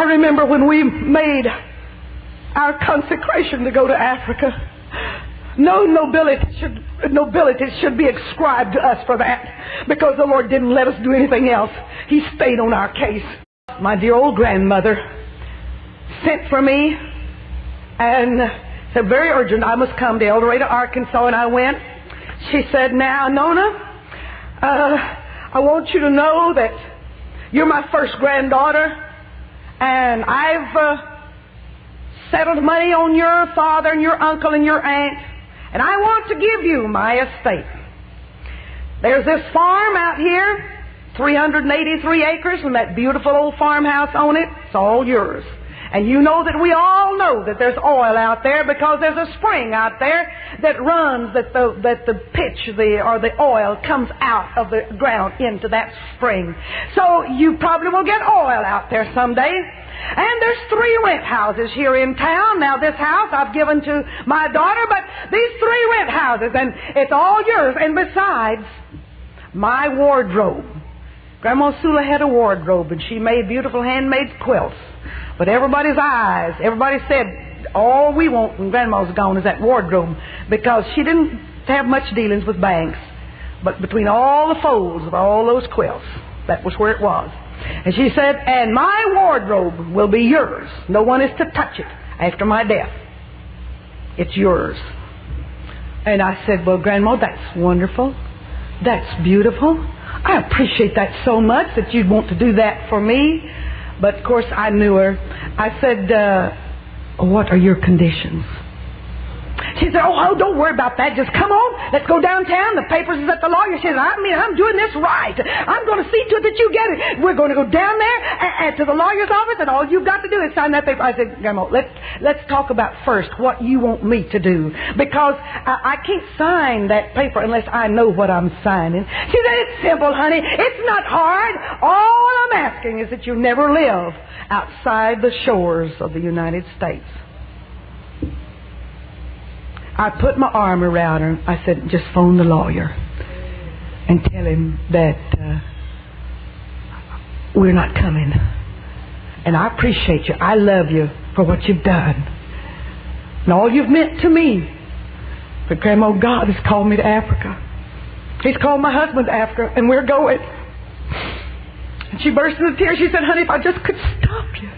I remember when we made our consecration to go to Africa, no nobility should be ascribed to us for that, because the Lord didn't let us do anything else. He stayed on our case. My dear old grandmother sent for me and said, very urgent, I must come to El Dorado, Arkansas, and I went. She said, now, Nona, I want you to know that you're my first granddaughter, and I've settled money on your father and your uncle and your aunt, and I want to give you my estate. There's this farm out here, 383 acres, and that beautiful old farmhouse on it. It's all yours. And you know that we all know that there's oil out there, because there's a spring out there that runs, that the pitch or the oil comes out of the ground into that spring. So you probably will get oil out there someday. And there's 3 rent houses here in town. Now this house I've given to my daughter, but these 3 rent houses, and it's all yours. And besides, my wardrobe. Grandma Sula had a wardrobe, and she made beautiful handmade quilts. But everybody said, all we want when Grandma's gone is that wardrobe, because she didn't have much dealings with banks. But between all the folds of all those quilts, that was where it was. And she said, and my wardrobe will be yours. No one is to touch it after my death. It's yours. And I said, well, Grandma, that's wonderful. That's beautiful. I appreciate that so much that you'd want to do that for me. But, of course, I knew her. I said, what are your conditions? She said, oh, don't worry about that. Just come on. Let's go downtown. The papers is at the lawyer. She said, I'm doing this right. I'm going to see to it that you get it. We're going to go down there and to the lawyer's office, and all you've got to do is sign that paper. I said, Grandma, let's talk about first what you want me to do, because I can't sign that paper unless I know what I'm signing. She said, it's simple, honey. It's not hard. All I'm asking is that you never live outside the shores of the United States. I put my arm around her. I said, just phone the lawyer and tell him that we're not coming. And I appreciate you. I love you for what you've done and all you've meant to me. But Grandma, God has called me to Africa. He's called my husband to Africa, and we're going. And she burst into tears. She said, honey, if I just could stop you.